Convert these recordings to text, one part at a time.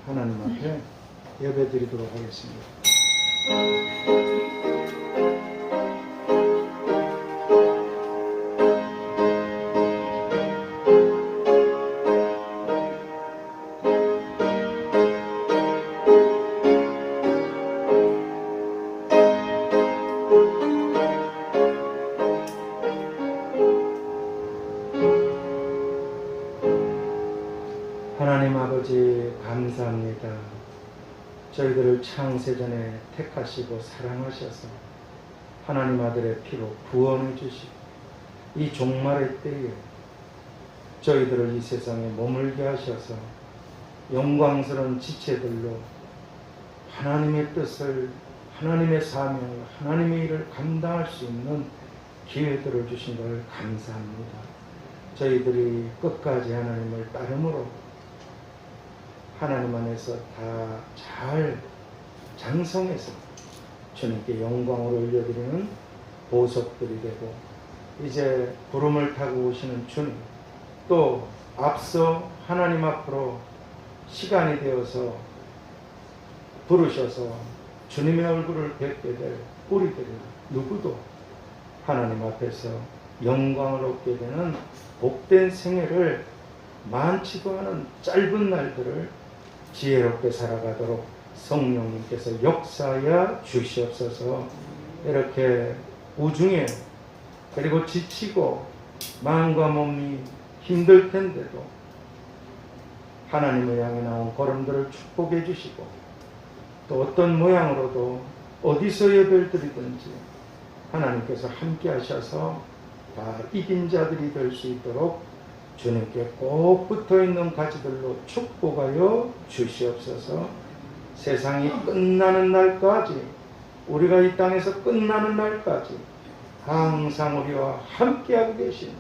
하나님 앞에 예배드리도록 하겠습니다. 하나님 아버지 감사합니다. 저희들을 창세전에 택하시고 사랑하셔서 하나님 아들의 피로 구원해 주시고 이 종말의 때에 저희들을 이 세상에 머물게 하셔서 영광스러운 지체들로 하나님의 뜻을, 하나님의 사명을, 하나님의 일을 감당할 수 있는 기회들을 주신 걸 감사합니다. 저희들이 끝까지 하나님을 따름으로 하나님 안에서 다 잘 장성해서 주님께 영광을 올려드리는 보석들이 되고, 이제 구름을 타고 오시는 주님, 또 앞서 하나님 앞으로 시간이 되어서 부르셔서 주님의 얼굴을 뵙게 될 우리들이 누구도 하나님 앞에서 영광을 얻게 되는 복된 생애를 많지도 않은 짧은 날들을 지혜롭게 살아가도록 성령님께서 역사하여 주시옵소서. 이렇게 우중에 그리고 지치고 마음과 몸이 힘들 텐데도 하나님을 향해 나온 걸음들을 축복해 주시고, 또 어떤 모양으로도 어디서 예배를 드리든지 하나님께서 함께 하셔서 다 이긴 자들이 될 수 있도록 주님께 꼭 붙어있는 가지들로 축복하여 주시옵소서. 세상이 끝나는 날까지, 우리가 이 땅에서 끝나는 날까지 항상 우리와 함께하고 계신,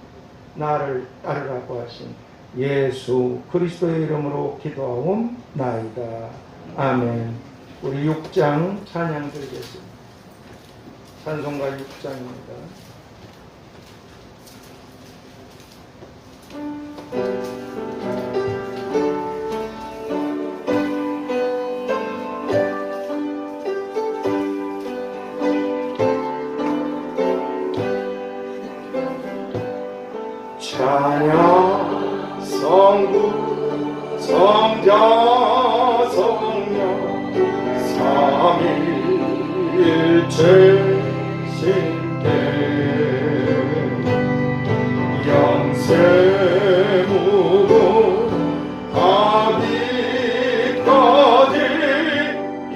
나를 따르라고 하신 예수 그리스도의 이름으로 기도하옵나이다. 아멘. 우리 6장 찬양 드리겠습니다. 찬송가 6장입니다. 찬양 성부 성자 성령 삼위일체 신께 영세무고 아비까지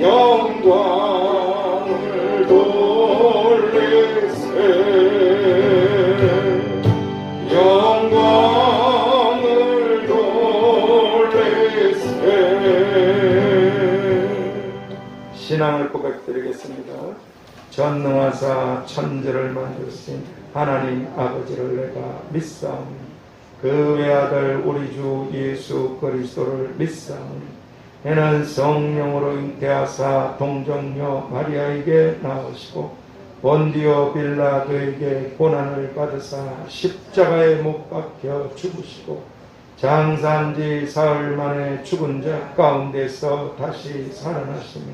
영광을 돌리세. 영광을 돌리세. 신앙을 고백드리겠습니다. 전능하사 천지를 만드신 하나님 아버지를 내가 믿사오니 그 외아들 우리 주 예수 그리스도를 믿사오니 이는 성령으로 잉태하사 동정녀 마리아에게 나오시고 본디오 빌라도에게 고난을 받으사 십자가에 못 박혀 죽으시고 장사한 지 사흘 만에 죽은 자 가운데서 다시 살아나시며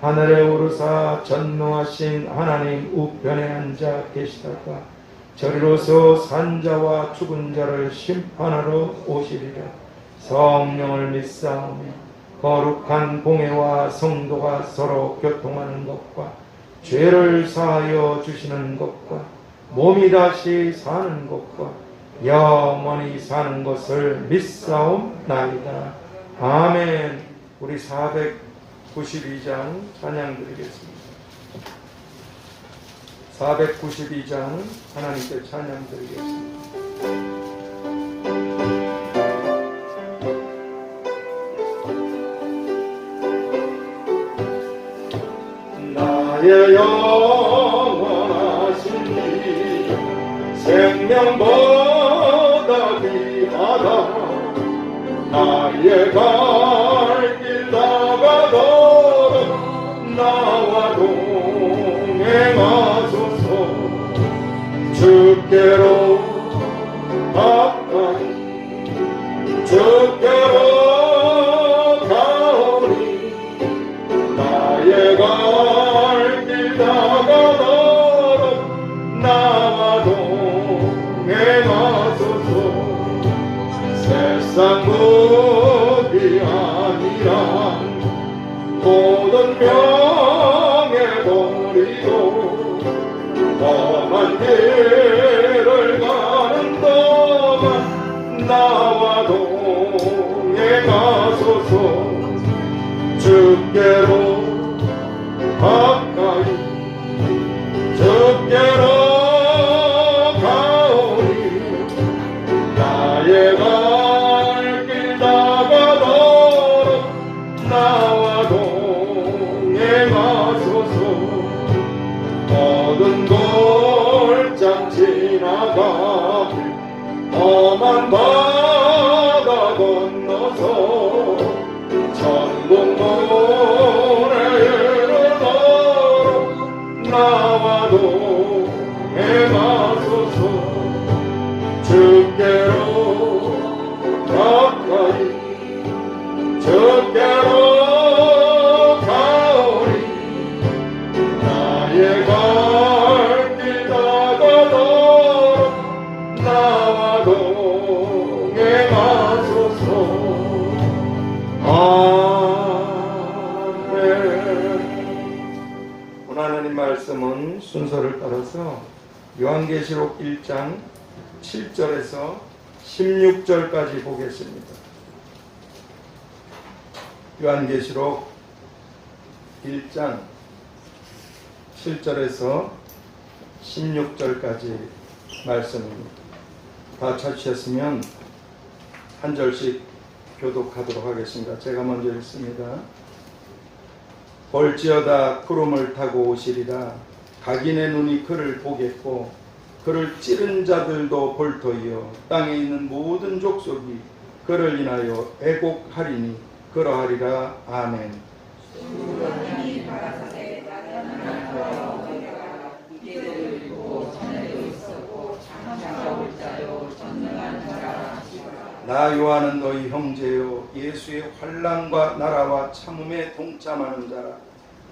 하늘에 오르사 전능하신 하나님 우편에 앉아 계시다가 저리로서 산자와 죽은 자를 심판하러 오시리라. 성령을 믿사오며 거룩한 공회와 성도가 서로 교통하는 것과 죄를 사하여 주시는 것과 몸이 다시 사는 것과 영원히 사는 것을 믿사옵나이다. 아멘. 우리 492장 찬양 드리겠습니다. 492장 하나님께 찬양 드리겠습니다. 나의 영원하신 이 생명보다 귀하다. 나의 갈 길 나가도록 나와 동행하소서. 주께로 가까이 주께로 가오 모든 명예버리고 험한 길을 가는 동안 나와 동행 가소서. 주께로 가까이 주께로 가오니 나의 갈 길 다가도록 나와 동행하소서. 모든 골장 지나가 험한 바다 건너서 천국문에 이르도록 나와 동행하소서. 주께로 가까이 주께로 가오니 나의 갈 길 다가도록 나와 동행하소서. 아멘. 오늘 하나님 말씀은 순서를 따라서 요한계시록 1장 7절에서 16절까지 보겠습니다. 요한계시록 1장 7절에서 16절까지 말씀입니다. 다 찾으셨으면 한 절씩 교독하도록 하겠습니다. 제가 먼저 읽습니다. 볼지어다 구름을 타고 오시리라. 각인의 눈이 그를 보겠고 그를 찌른 자들도 볼 터이요 땅에 있는 모든 족속이 그를 인하여 애곡하리니 그러하리라. 아멘. 나 요한은 너희 형제요 예수의 환난과 나라와 참음에 동참하는 자라.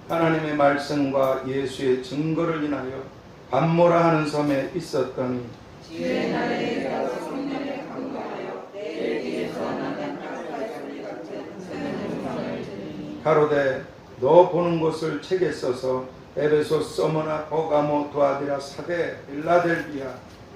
하나님의 말씀과 예수의 증거를 인하여 밤모라 하는 섬에 있었더니 지혜 날에 성령에 감동하여 내 뒤에서 나는 가까이 소리 같은 큰 음성을 들으니 가로되 너 보는 것을 책에 써서 에베소, 서머나, 버가모, 두아디라, 사데, 빌라델비아,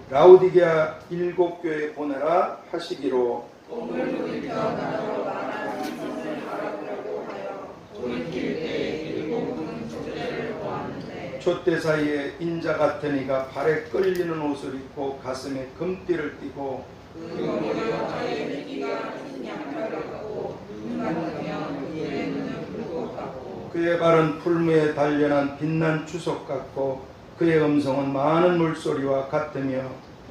라우디게아 7교회에 보내라 하시기로. 복을 누리며 나로 말하는 것을 알아보려고 하여 돌이킬 때에 7분 촛대를 보았는데 촛대 사이에 인자 같은 이가 발에 끌리는 옷을 입고 가슴에 금띠를 띠고 그 머리와의 내기가 흰 양말을 하고 눈 감으면 그의 눈을 붉고하고 그의 발은 풀무에 단련한 빛난 주석 같고 그의 음성은 많은 물소리와 같으며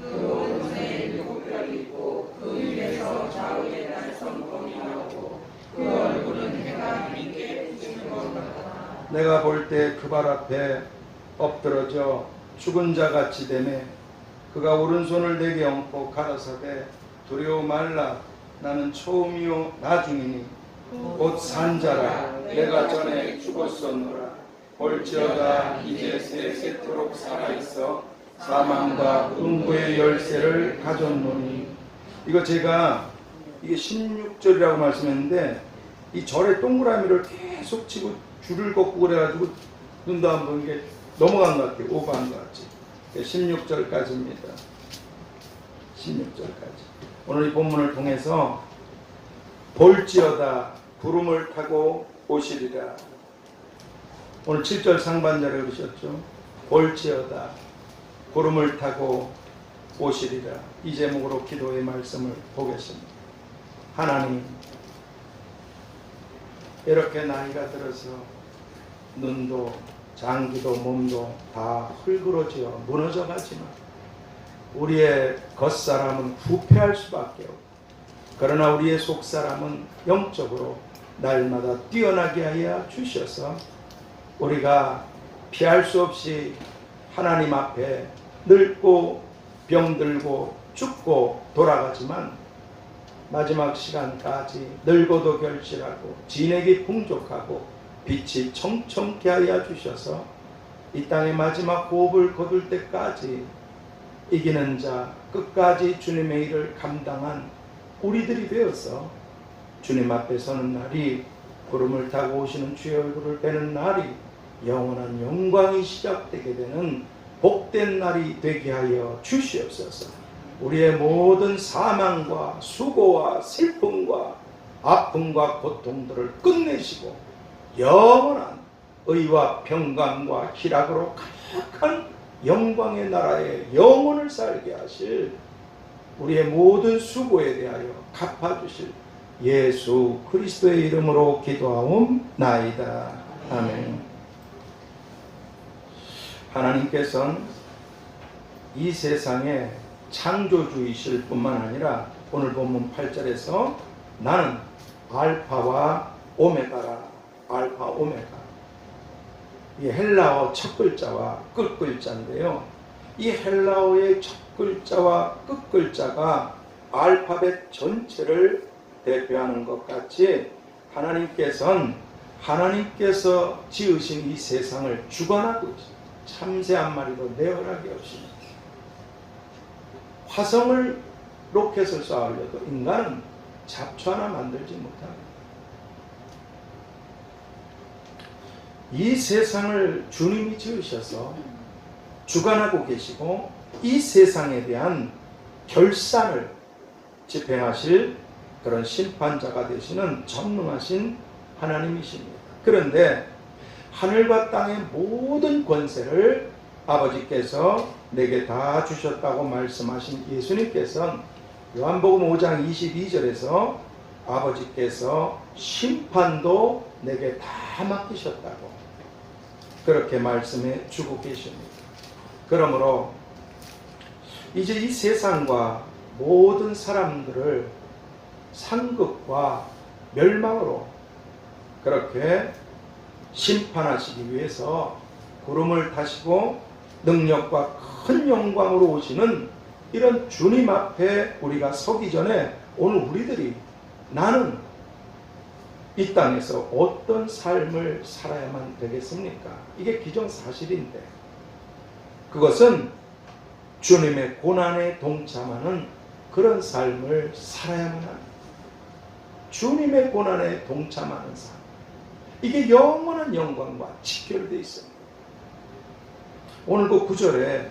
그 옷에 7별이 있고 그 위에서 좌우에 달성범이 나오고 그 얼굴은 해가 빛게 비치는 것 같다. 내가 볼 때 그 발 앞에 엎드러져 죽은 자 같이 되매 그가 오른손을 내게 얹고 가라사대 두려워 말라. 나는 처음이요 나중이니 곧 산자라. 내가 전에 죽었었노라. 볼지어다 이제 세세토록 살아있어 사망과 음부의 열쇠를 가졌노니. 이거 제가 이게 16절이라고 말씀했는데 이 절의 동그라미를 계속 치고 줄을 걷고 그래가지고 눈도 안 보는 게 넘어간 것 같아요. 오버한 것 같지. 16절까지입니다. 16절까지. 오늘 이 본문을 통해서 볼지어다 구름을 타고 오시리라. 오늘 7절 상반절에 그러셨죠. 볼지어다 구름을 타고 오시리라. 이 제목으로 기도의 말씀을 보겠습니다. 하나님, 이렇게 나이가 들어서 눈도 장기도 몸도 다 흙으로지어 무너져 가지만 우리의 겉사람은 부패할 수밖에 없고 그러나 우리의 속사람은 영적으로 날마다 뛰어나게 하여 주셔서 우리가 피할 수 없이 하나님 앞에 늙고 병들고 죽고 돌아가지만 마지막 시간까지 늙어도 결실하고 진액이 풍족하고 빛이 청청케 하여 주셔서 이 땅의 마지막 호흡을 거둘 때까지 이기는 자 끝까지 주님의 일을 감당한 우리들이 되어서 주님 앞에 서는 날이, 구름을 타고 오시는 주의 얼굴을 뵈는 날이 영원한 영광이 시작되게 되는 복된 날이 되게 하여 주시옵소서. 우리의 모든 사망과 수고와 슬픔과 아픔과 고통들을 끝내시고 영원한 의와 평강과 희락으로 가득한 영광의 나라에 영원을 살게 하실, 우리의 모든 수고에 대하여 갚아주실 예수 그리스도의 이름으로 기도하옵나이다. 아멘. 하나님께서는 이 세상의 창조주이실 뿐만 아니라 오늘 본문 8절에서 나는 알파와 오메가라. 알파 오메가. 이 헬라어 첫 글자와 끝 글자인데요. 이 헬라어의 첫 글자와 끝 글자가 알파벳 전체를 대표하는 것 같이 하나님께서 지으신 이 세상을 주관하고 있습니다. 참새 한 마리도 내어라기 없이 화성을 로켓을 쏘아올려도 인간은 잡초 하나 만들지 못합니다. 이 세상을 주님이 지으셔서 주관하고 계시고 이 세상에 대한 결산을 집행하실 그런 심판자가 되시는 전능하신 하나님이십니다. 그런데 하늘과 땅의 모든 권세를 아버지께서 내게 다 주셨다고 말씀하신 예수님께서는 요한복음 5장 22절에서 아버지께서 심판도 내게 다 맡기셨다고 그렇게 말씀해 주고 계십니다. 그러므로 이제 이 세상과 모든 사람들을 상급과 멸망으로 그렇게 심판하시기 위해서 구름을 타시고 능력과 큰 영광으로 오시는 이런 주님 앞에 우리가 서기 전에 오늘 우리들이 나는 이 땅에서 어떤 삶을 살아야만 되겠습니까? 이게 기정사실인데 그것은 주님의 고난에 동참하는 그런 삶을 살아야만 합니다. 주님의 고난에 동참하는 삶, 이게 영원한 영광과 직결되어 있습니다. 오늘 그 9절에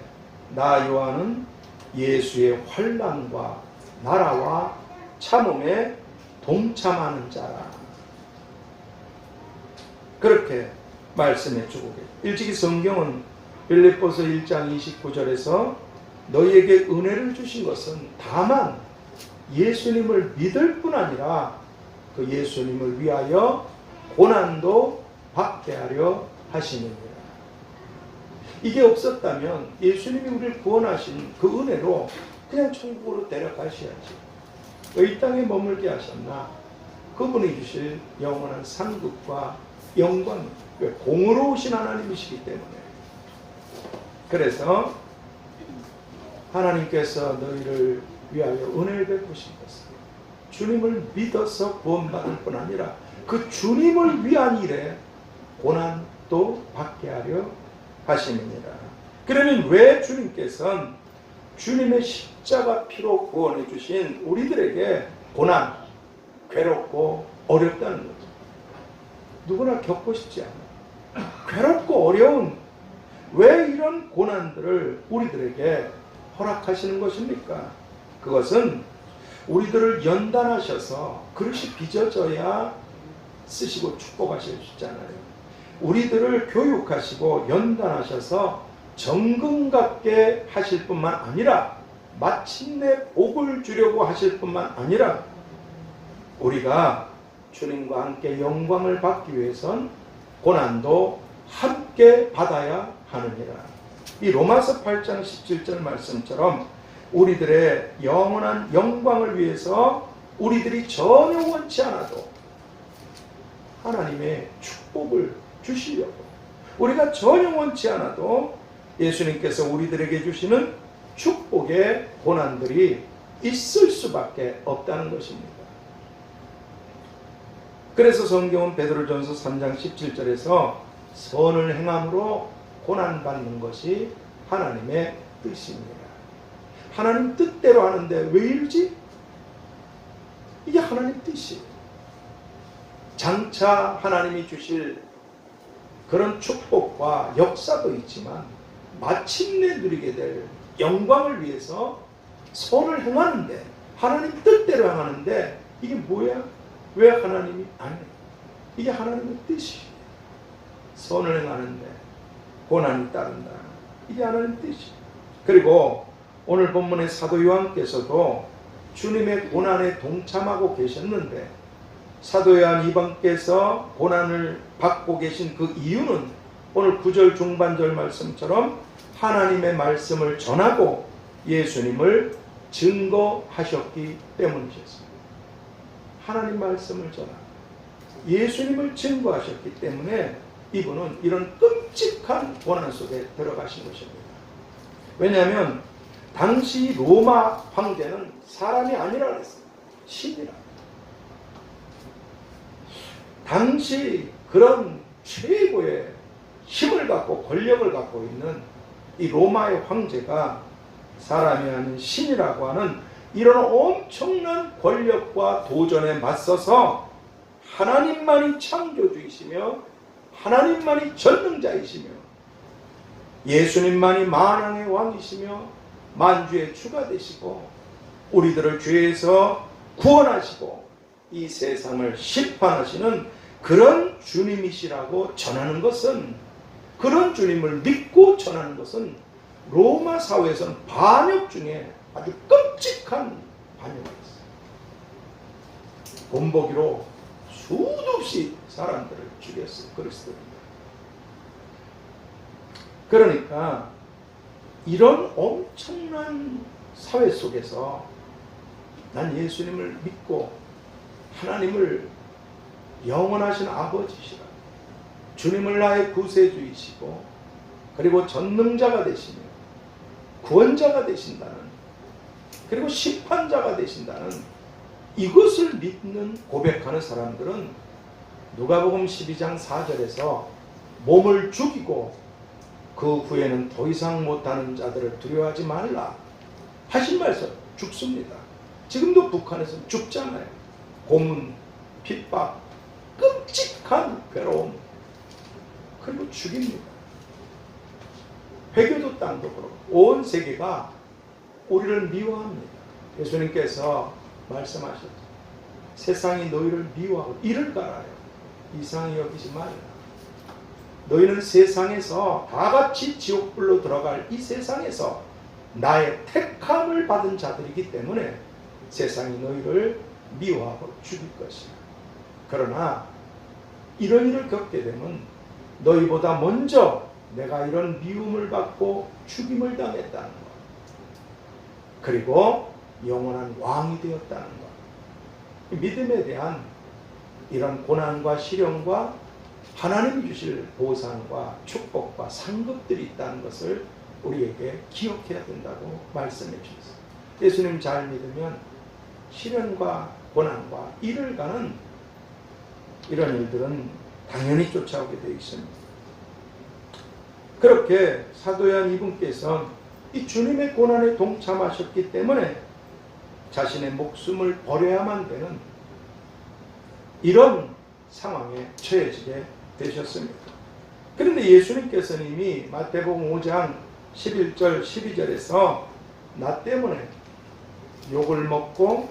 나 요한은 예수의 환난과 나라와 참음에 동참하는 자라 그렇게 말씀해 주고 계십니다. 일찍이 성경은 빌립보서 1장 29절에서 너희에게 은혜를 주신 것은 다만 예수님을 믿을 뿐 아니라 그 예수님을 위하여 고난도 받게 하려 하심이니라. 이게 없었다면 예수님이 우리를 구원하신 그 은혜로 그냥 천국으로 데려가셔야지. 왜 이 땅에 머물게 하셨나? 그분이 주실 영원한 상급과 영광, 공의로우신 하나님이시기 때문에. 그래서 하나님께서 너희를 위하여 은혜를 베푸신 것은 주님을 믿어서 구원받을 뿐 아니라 그 주님을 위한 일에 고난도 받게 하려 하심이니라. 그러면 왜 주님께서는 주님의 십자가 피로 구원해 주신 우리들에게 고난, 괴롭고 어렵다는 거죠. 누구나 겪고 싶지 않아요. 괴롭고 어려운 왜 이런 고난들을 우리들에게 허락하시는 것입니까? 그것은 우리들을 연단하셔서 그릇이 빚어져야 쓰시고 축복하실 수 있잖아요. 우리들을 교육하시고 연단하셔서 정금같게 하실 뿐만 아니라 마침내 복을 주려고 하실 뿐만 아니라 우리가 주님과 함께 영광을 받기 위해선 고난도 함께 받아야 하느니라. 이 로마서 8장 17절 말씀처럼 우리들의 영원한 영광을 위해서 우리들이 전혀 원치 않아도 하나님의 축복을 주시려고 우리가 전혀 원치 않아도 예수님께서 우리들에게 주시는 축복의 고난들이 있을 수밖에 없다는 것입니다. 그래서 성경은 베드로전서 3장 17절에서 선을 행함으로 고난받는 것이 하나님의 뜻입니다. 하나님 뜻대로 하는데 왜 이러지? 이게 하나님 뜻이에요. 장차 하나님이 주실 그런 축복과 역사도 있지만 마침내 누리게 될 영광을 위해서 선을 행하는데, 하나님 뜻대로 행하는데, 이게 뭐야? 왜 하나님이 안 해? 이게 하나님의 뜻이에요. 선을 행하는데 고난이 따른다. 이게 하나님의 뜻이에요. 그리고 오늘 본문의 사도 요한께서도 주님의 고난에 동참하고 계셨는데, 사도 요한 이방께서 고난을 받고 계신 그 이유는 오늘 9절 중반절 말씀처럼 하나님의 말씀을 전하고 예수님을 증거하셨기 때문이셨습니다. 하나님 말씀을 전하고 예수님을 증거하셨기 때문에 이분은 이런 끔찍한 고난 속에 들어가신 것입니다. 왜냐하면 당시 로마 황제는 사람이 아니라 그랬어요. 신이라. 당시 그런 최고의 힘을 갖고 권력을 갖고 있는 이 로마의 황제가 사람이 아닌 신이라고 하는 이런 엄청난 권력과 도전에 맞서서 하나님만이 창조주이시며 하나님만이 전능자이시며 예수님만이 만왕의 왕이시며 만주의 주가 되시고 우리들을 죄에서 구원하시고 이 세상을 심판하시는 그런 주님이시라고 전하는 것은, 그런 주님을 믿고 전하는 것은 로마 사회에서는 반역 중에 아주 끔찍한 반역이었어요. 본보기로 수도 없이 사람들을 죽였어요. 그리스도입니다. 그러니까 이런 엄청난 사회 속에서 난 예수님을 믿고 하나님을 영원하신 아버지시라, 주님을 나의 구세주이시고 그리고 전능자가 되시며 구원자가 되신다는, 그리고 심판자가 되신다는 이것을 믿는 고백하는 사람들은 누가복음 12장 4절에서 몸을 죽이고 그 후에는 더 이상 못하는 자들을 두려워하지 말라 하신 말씀 죽습니다. 지금도 북한에서 죽잖아요. 고문, 핍박, 끔찍한 괴로움, 그리고 죽입니다. 회교도 땅도 그렇고 온 세계가 우리를 미워합니다. 예수님께서 말씀하셨죠. 세상이 너희를 미워하고 이를 갈아요. 이상히 여기지 말라. 너희는 세상에서 다 같이 지옥불로 들어갈 이 세상에서 나의 택함을 받은 자들이기 때문에 세상이 너희를 미워하고 죽일 것이야. 그러나 이런 일을 겪게 되면 너희보다 먼저 내가 이런 미움을 받고 죽임을 당했다는 것, 그리고 영원한 왕이 되었다는 것, 믿음에 대한 이런 고난과 시련과 하나님이 주실 보상과 축복과 상급들이 있다는 것을 우리에게 기억해야 된다고 말씀해 주셨어요. 예수님 잘 믿으면 시련과 고난과 이를 가는 이런 일들은 당연히 쫓아오게 되어 있습니다. 그렇게 사도 요한 이분께서 이 주님의 고난에 동참하셨기 때문에 자신의 목숨을 버려야만 되는 이런 상황에 처해지게 되셨습니다. 그런데 예수님께서는 이미 마태복음 5장 11절 12절에서 나 때문에 욕을 먹고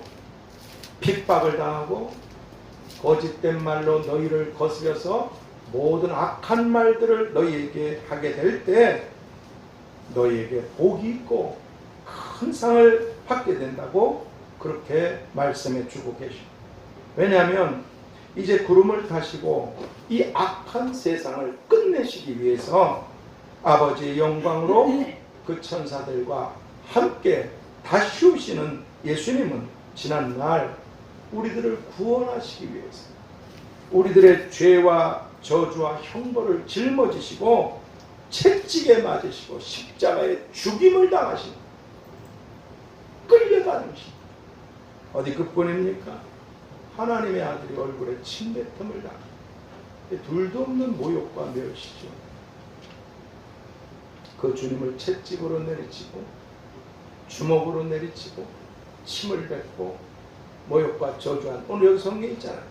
핍박을 당하고 거짓된 말로 너희를 거스려서 모든 악한 말들을 너희에게 하게 될 때 너희에게 복이 있고 큰 상을 받게 된다고 그렇게 말씀해 주고 계십니다. 왜냐하면 이제 구름을 타시고 이 악한 세상을 끝내시기 위해서 아버지의 영광으로 그 천사들과 함께 다시 오시는 예수님은 지난날 우리들을 구원하시기 위해서 우리들의 죄와 저주와 형벌을 짊어지시고 채찍에 맞으시고 십자가에 죽임을 당하신 끌려가는 신, 어디 그뿐입니까? 하나님의 아들이 얼굴에 침뱉음을 당하신 둘도 없는 모욕과 멸시죠. 그 주님을 채찍으로 내리치고 주먹으로 내리치고 침을 뱉고 모욕과 저주한, 오늘 여기 성경에 있잖아요.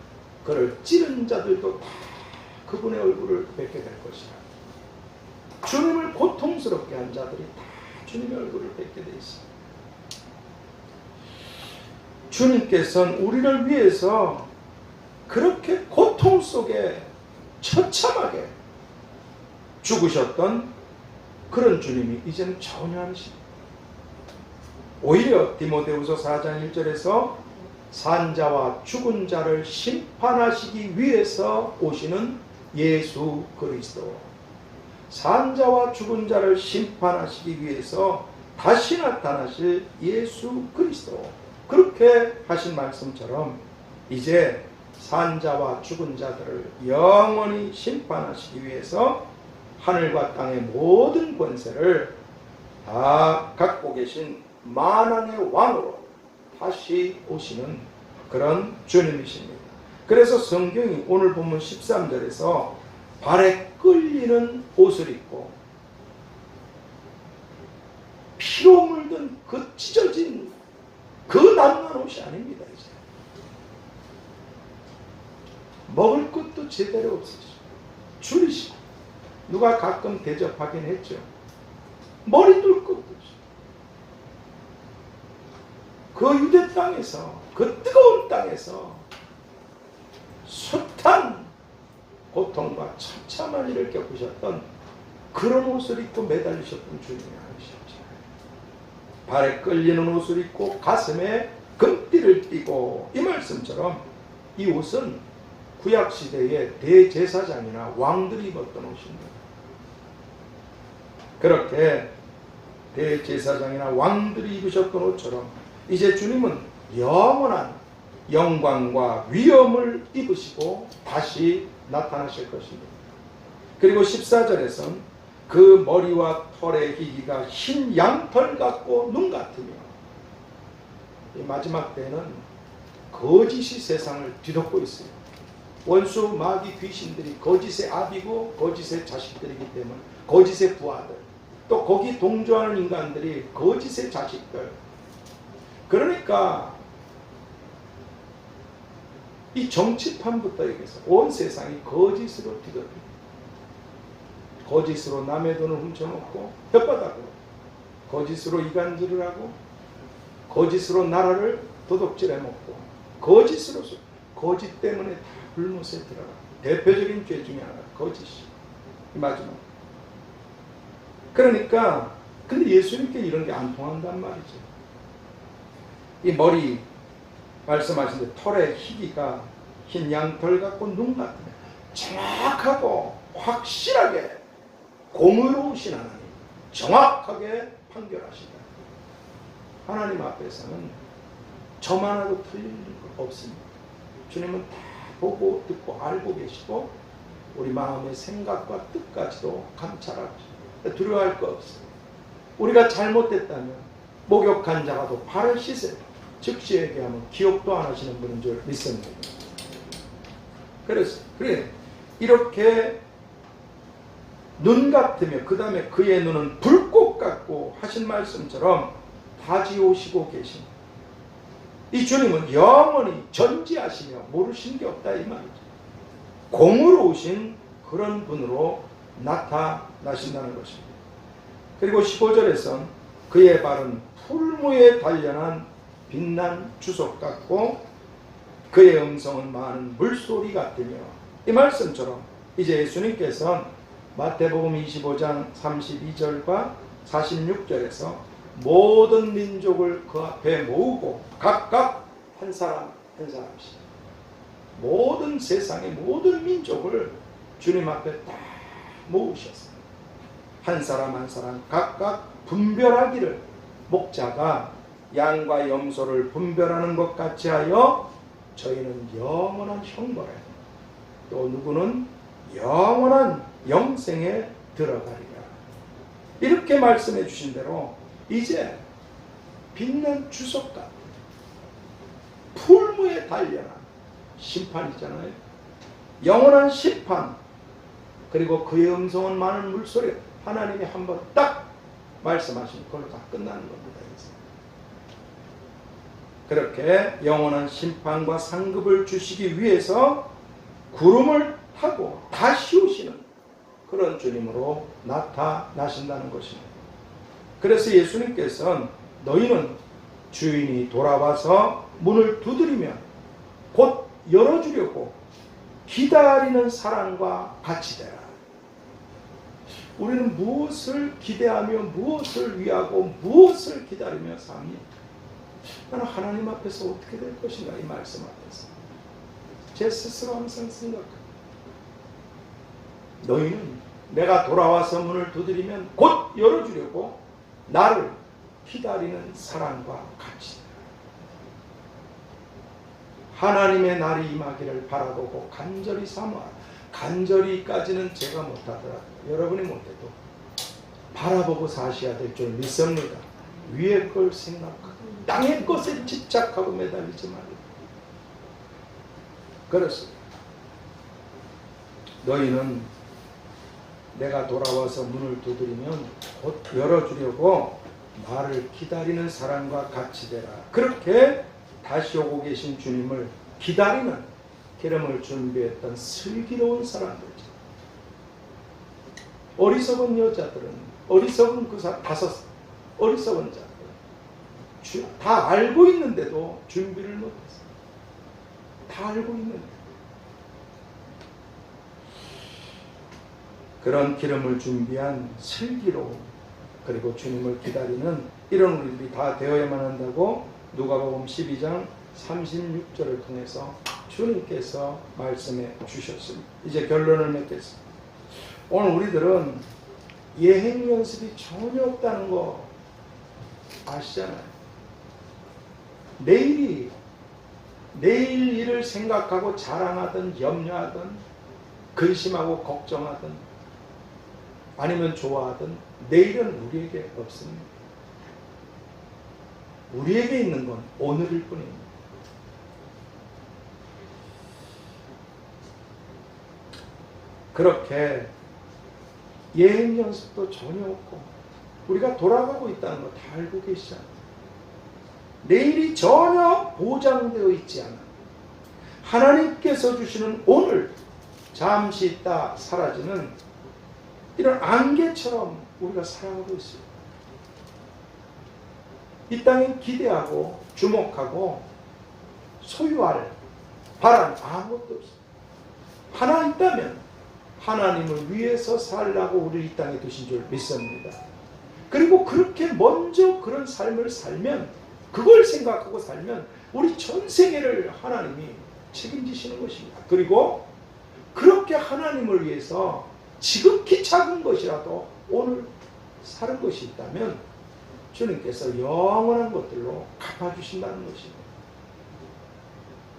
그를 찌른 자들도 다 그분의 얼굴을 뵙게 될 것이라. 주님을 고통스럽게 한 자들이 다 주님의 얼굴을 뵙게 돼 있습니다. 주님께서는 우리를 위해서 그렇게 고통 속에 처참하게 죽으셨던 그런 주님이 이제는 전혀 아니십니다. 오히려 디모데후서 4장 1절에서 산자와 죽은 자를 심판하시기 위해서 오시는 예수 그리스도, 산자와 죽은 자를 심판하시기 위해서 다시 나타나실 예수 그리스도, 그렇게 하신 말씀처럼 이제 산자와 죽은 자들을 영원히 심판하시기 위해서 하늘과 땅의 모든 권세를 다 갖고 계신 만왕의 왕으로 다시 오시는 그런 주님이십니다. 그래서 성경이 오늘 본문 13절에서 발에 끌리는 옷을 입고 피로 물든 그 찢어진 그 남는 옷이 아닙니다. 이제 먹을 것도 제대로 없으시고 줄이시고, 누가 가끔 대접하긴 했죠. 머리 둘 것도 없이 그 유대 땅에서, 그 뜨거운 땅에서 숱한 고통과 처참한 일을 겪으셨던 그런 옷을 입고 매달리셨던 주님이 아니셨잖아요. 발에 끌리는 옷을 입고 가슴에 금띠를 띠고, 이 말씀처럼 이 옷은 구약시대의 대제사장이나 왕들이 입었던 옷입니다. 그렇게 대제사장이나 왕들이 입으셨던 옷처럼 이제 주님은 영원한 영광과 위엄을 입으시고 다시 나타나실 것입니다. 그리고 14절에서는 그 머리와 털의 희기가 흰 양털 같고 눈 같으며, 이 마지막 때는 거짓이 세상을 뒤덮고 있어요. 원수 마귀 귀신들이 거짓의 아비고 거짓의 자식들이기 때문에 거짓의 부하들, 또 거기 동조하는 인간들이 거짓의 자식들. 그러니까 이 정치판부터 여기서 온 세상이 거짓으로 뒤덮입니다. 거짓으로 남의 돈을 훔쳐먹고 혓바닥으로, 거짓으로 이간질을 하고, 거짓으로 나라를 도둑질해먹고, 거짓으로, 거짓 때문에 다 불못에 들어가. 대표적인 죄 중에 하나가 거짓이 마지막. 그러니까 근데 예수님께 이런 게 안 통한단 말이죠. 이 머리 말씀하신 데 털의 희기가 흰 양털 같고 눈 같으면 정확하고 확실하게 공의로우신 하나님, 정확하게 판결하신다. 하나님 앞에서는 저만 하고 틀린 거 없습니다. 주님은 다 보고 듣고 알고 계시고 우리 마음의 생각과 뜻까지도 감찰하고 두려워할 거 없어요. 우리가 잘못됐다면 목욕한 자가도 발을 씻어요. 즉시 얘기하면 기억도 안 하시는 분인 줄 믿습니다. 그래서 이렇게 눈 같으며 그 다음에 그의 눈은 불꽃 같고 하신 말씀처럼 다 지오시고 계신 이 주님은 영원히 전지하시며 모르신 게 없다 이 말이죠. 공의로우신 그런 분으로 나타나신다는 것입니다. 그리고 15절에선 그의 발은 풀무에 단련한 빛난 주석 같고 그의 음성은 많은 물소리 같으며, 이 말씀처럼 이제 예수님께서는 마태복음 25장 32절과 46절에서 모든 민족을 그 앞에 모으고 각각 한 사람 한 사람씩 모든 세상의 모든 민족을 주님 앞에 딱 모으셨어요. 한 사람 한 사람 각각 분별하기를, 목자가 양과 염소를 분별하는 것 같이 하여 저희는 영원한 형벌에, 또 누구는 영원한 영생에 들어가리라. 이렇게 말씀해 주신 대로 이제 빛난 주석과 풀무에 단련한 심판이잖아요. 영원한 심판, 그리고 그의 음성은 많은 물소리. 하나님이 한번 딱 말씀하시면 그걸로 다 끝나는 겁니다. 그렇게 영원한 심판과 상급을 주시기 위해서 구름을 타고 다시 오시는 그런 주님으로 나타나신다는 것입니다. 그래서 예수님께서는 너희는 주인이 돌아와서 문을 두드리면 곧 열어주려고 기다리는 사람과 같이 되라. 우리는 무엇을 기대하며 무엇을 위하고 무엇을 기다리며 사니? 나는 하나님 앞에서 어떻게 될 것인가, 이 말씀 앞에서 제 스스로 항상 생각합니다. 너희는 내가 돌아와서 문을 두드리면 곧 열어주려고 나를 기다리는 사람과 같이 하나님의 날이 임하기를 바라보고 간절히 사모하라. 간절히까지는 제가 못하더라도 여러분이 못해도 바라보고 사셔야 될 줄 믿습니다. 위의 걸 생각하고 땅의 것에 집착하고 매달리지 말고. 그렇습니다. 너희는 내가 돌아와서 문을 두드리면 곧 열어주려고 나를 기다리는 사람과 같이 되라. 그렇게 다시 오고 계신 주님을 기다리는 기름을 준비했던 슬기로운 사람들이죠. 어리석은 여자들은, 어리석은 어리석은 자들은 다 알고 있는데도 준비를 못했어요. 다 알고 있는데. 그런 기름을 준비한 슬기로운, 그리고 주님을 기다리는 이런 우리들이 다 되어야만 한다고 누가복음 12장 36절을 통해서 주님께서 말씀해 주셨습니다. 이제 결론을 맺겠습니다. 오늘 우리들은 예행 연습이 전혀 없다는 거 아시잖아요. 내일 일을 생각하고 자랑하든 염려하든 근심하고 걱정하든 아니면 좋아하든 내일은 우리에게 없습니다. 우리에게 있는 건 오늘일 뿐입니다. 그렇게 예행 연습도 전혀 없고 우리가 돌아가고 있다는 거 다 알고 계시잖아요. 내일이 전혀 보장되어 있지 않아. 하나님께서 주시는 오늘 잠시 있다 사라지는 이런 안개처럼 우리가 살아가고 있어요. 이 땅에 기대하고 주목하고 소유할 바람 아무것도 없어요. 하나 있다면 하나님을 위해서 살라고 우리를 이 땅에 두신 줄 믿습니다. 그리고 그렇게 먼저 그런 삶을 살면, 그걸 생각하고 살면 우리 전생애를 하나님이 책임지시는 것입니다. 그리고 그렇게 하나님을 위해서 지극히 작은 것이라도 오늘 사는 것이 있다면 주님께서 영원한 것들로 갚아주신다는 것입니다.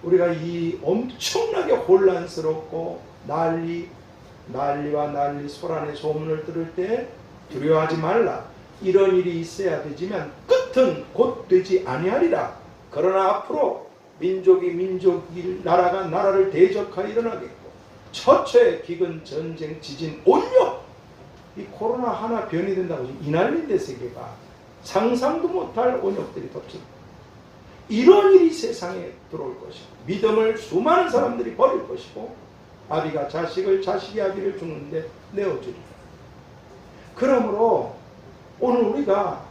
우리가 이 엄청나게 혼란스럽고 난리와 난리 소란의 소문을 들을 때 두려워하지 말라. 이런 일이 있어야 되지만 끝은 곧 되지 아니하리라. 그러나 앞으로 민족이 나라가 나라를 대적하여 일어나겠고 처처에 기근 전쟁 지진 온역, 이 코로나 하나 변이 된다고 이 난리인데 세계가 상상도 못할 온역들이 덮칩니다. 이런 일이 세상에 들어올 것이고 믿음을 수많은 사람들이 버릴 것이고 아비가 자식을 자식이 아비를 죽는데 내어주리라. 그러므로 오늘 우리가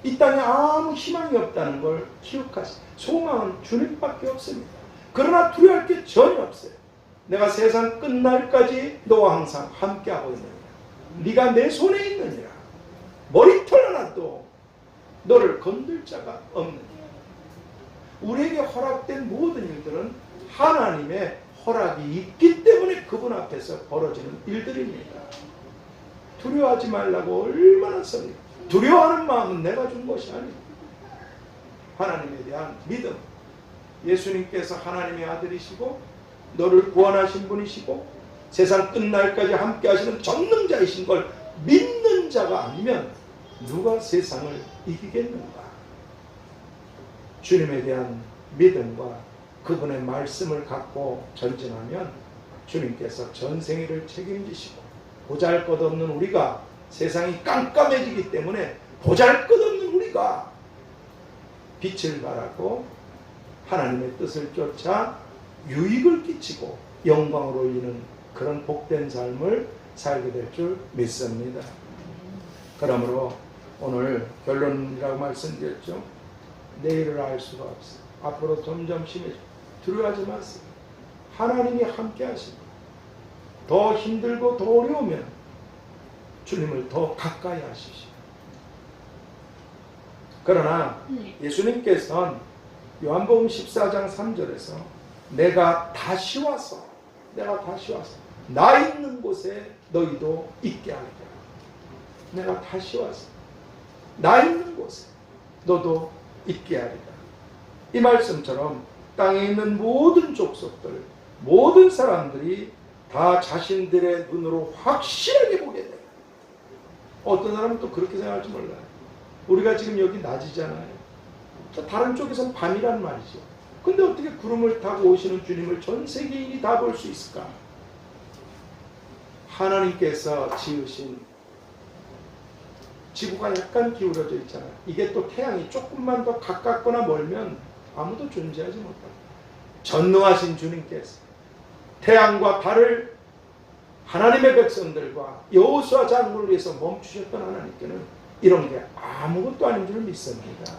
이 땅에 아무 희망이 없다는 걸 기억하세요. 소망은 주님밖에 없습니다. 그러나 두려워할 게 전혀 없어요. 내가 세상 끝날까지 너와 항상 함께하고 있느니라. 네가 내 손에 있느니라. 머리털 하나도 너를 건들 자가 없느니라. 우리에게 허락된 모든 일들은 하나님의 허락이 있기 때문에 그분 앞에서 벌어지는 일들입니다. 두려워하지 말라고 얼마나 씁니까? 두려워하는 마음은 내가 준 것이 아닙니다. 하나님에 대한 믿음, 예수님께서 하나님의 아들이시고 너를 구원하신 분이시고 세상 끝날까지 함께 하시는 전능자이신 걸 믿는 자가 아니면 누가 세상을 이기겠는가? 주님에 대한 믿음과 그분의 말씀을 갖고 전진하면 주님께서 전생애를 책임지시고 보잘것없는 우리가, 세상이 깜깜해지기 때문에 보잘것없는 우리가 빛을 발하고 하나님의 뜻을 쫓아 유익을 끼치고 영광을 올리는 그런 복된 삶을 살게 될 줄 믿습니다. 그러므로 오늘 결론이라고 말씀드렸죠. 내일을 알 수가 없어요. 앞으로 점점 심해져. 두려워하지 마세요. 하나님이 함께 하시고 더 힘들고 더 어려우면 주님을 더 가까이 하시죠. 그러나 예수님께서는 요한복음 14장 3절에서 내가 다시 와서 나 있는 곳에 너희도 있게 하리라. 내가 다시 와서 나 있는 곳에 너도 있게 하리라. 이 말씀처럼 땅에 있는 모든 족속들, 모든 사람들이 다 자신들의 눈으로 확실하게 보게 돼요. 어떤 사람은 또 그렇게 생각할지 몰라요. 우리가 지금 여기 낮이잖아요. 다른 쪽에서는 밤이란 말이죠. 근데 어떻게 구름을 타고 오시는 주님을 전 세계인이 다 볼 수 있을까? 하나님께서 지으신 지구가 약간 기울어져 있잖아요. 이게 또 태양이 조금만 더 가깝거나 멀면 아무도 존재하지 못합니다. 전능하신 주님께서 태양과 달을 하나님의 백성들과 여호수아 장군을 위해서 멈추셨던 하나님께는 이런 게 아무것도 아닌 줄 믿습니다.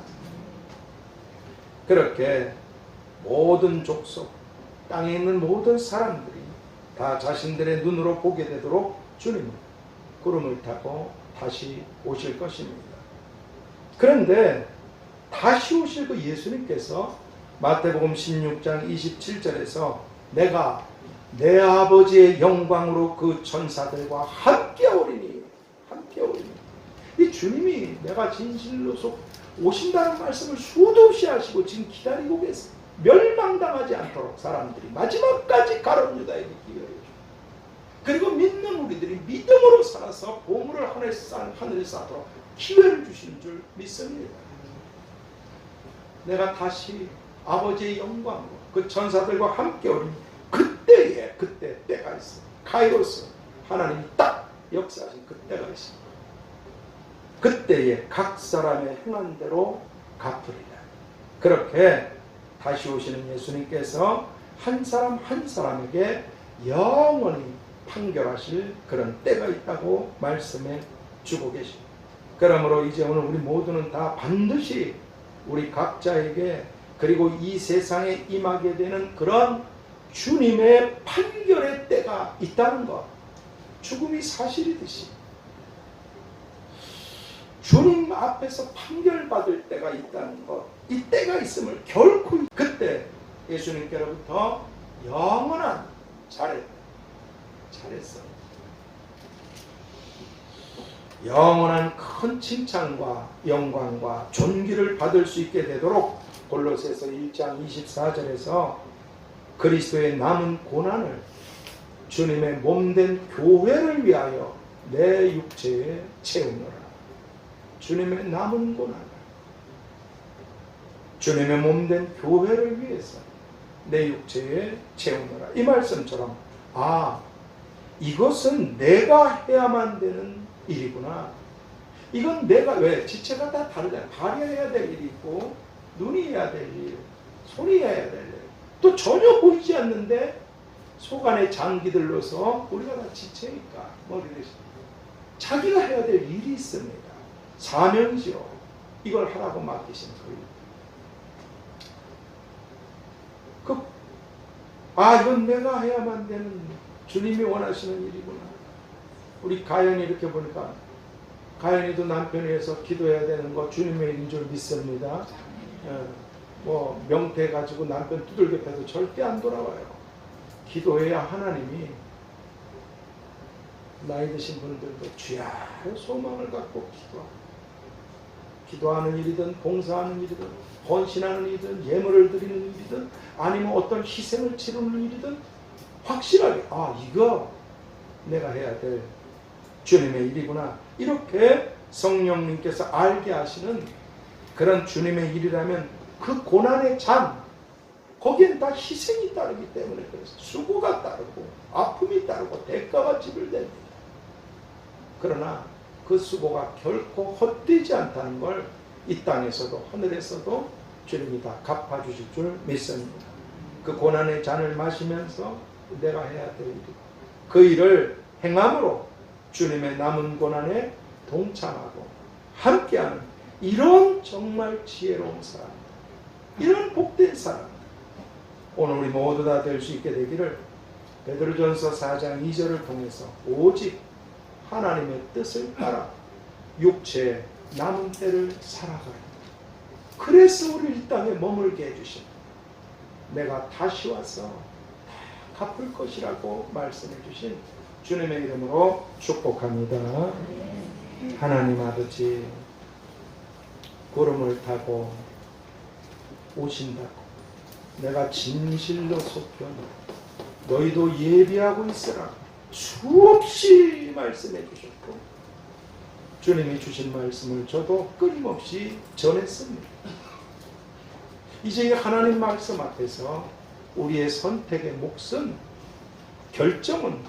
그렇게 모든 족속, 땅에 있는 모든 사람들이 다 자신들의 눈으로 보게 되도록 주님은 구름을 타고 다시 오실 것입니다. 그런데 다시 오실 그 예수님께서 마태복음 16장 27절에서 내가 내 아버지의 영광으로 그 천사들과 함께 오리니 이 주님이 내가 진실로 오신다는 말씀을 수도 없이 하시고 지금 기다리고 계세요. 멸망당하지 않도록 사람들이 마지막까지 가룟 유다에게 기회를 주고 그리고 믿는 우리들이 믿음으로 살아서 보물을 하늘에 쌓도록 기회를 주시는 줄 믿습니다. 내가 다시 아버지의 영광으로 그 천사들과 함께 오리니 그때 때가 있어요. 카이로스 하나님이 딱 역사하신 그때가 있습니다. 그때에 각 사람의 행한 대로 갚으리라. 그렇게 다시 오시는 예수님께서 한 사람 한 사람에게 영원히 판결하실 그런 때가 있다고 말씀해 주고 계십니다. 그러므로 이제 오늘 우리 모두는 다 반드시 우리 각자에게 그리고 이 세상에 임하게 되는 그런 주님의 판결의 때가 있다는 것, 죽음이 사실이듯이 주님 앞에서 판결받을 때가 있다는 것, 이 때가 있음을 결코 그때 예수님께로부터 영원한 잘했어. 영원한 큰 칭찬과 영광과 존귀를 받을 수 있게 되도록 골로새서 1장 24절에서 그리스도의 남은 고난을 주님의 몸된 교회를 위하여 내 육체에 채우노라. 주님의 남은 고난을 주님의 몸된 교회를 위해서 내 육체에 채우노라. 이 말씀처럼 이것은 내가 해야만 되는 일이구나. 이건 내가 왜 지체가 다 다르잖아요. 발이 해야 될 일이 있고 눈이 해야 될 일, 손이 해야 될 일, 또 전혀 보이지 않는데 속 안에 장기들로서 우리가 다 지체니까 머리 대신 자기가 해야 될 일이 있습니다. 사명지로 이걸 하라고 맡기신 거예요. 이건 내가 해야만 되는 주님이 원하시는 일이구나. 우리 가연이 이렇게 보니까 가연이도 남편에 의해서 기도해야 되는 거 주님의 일인 줄 믿습니다. 명태 가지고 남편 두들겨 패도 절대 안 돌아와요. 기도해야 하나님이 나이 드신 분들도 주야 소망을 갖고 기도하는 일이든 봉사하는 일이든 헌신하는 일이든 예물을 드리는 일이든 아니면 어떤 희생을 치르는 일이든 확실하게 이거 내가 해야 될 주님의 일이구나. 이렇게 성령님께서 알게 하시는 그런 주님의 일이라면 그 고난의 잠 거기엔 다 희생이 따르기 때문에 그래서 수고가 따르고 아픔이 따르고 대가가 지불됩니다. 그러나 그 수고가 결코 헛되지 않다는 걸 이 땅에서도 하늘에서도 주님이 다 갚아주실 줄 믿습니다. 그 고난의 잔을 마시면서 내가 해야 될 일이고 그 일을 행함으로 주님의 남은 고난에 동참하고 함께하는 이런 정말 지혜로운 사람, 이런 복된 사람, 오늘 우리 모두 다 될 수 있게 되기를 베드로전서 4장 2절을 통해서 오직 하나님의 뜻을 따라 육체의 남은 때를 살아가라. 그래서 우리를 이 땅에 머물게 해주신, 내가 다시 와서 다 갚을 것이라고 말씀해 주신 주님의 이름으로 축복합니다. 하나님 아버지, 구름을 타고 오신다고 내가 진실로 속견 너희도 예비하고 있으라 수없이 말씀해 주셨고, 주님이 주신 말씀을 저도 끊임없이 전했습니다. 이제 하나님 말씀 앞에서 우리의 선택의 몫은, 결정은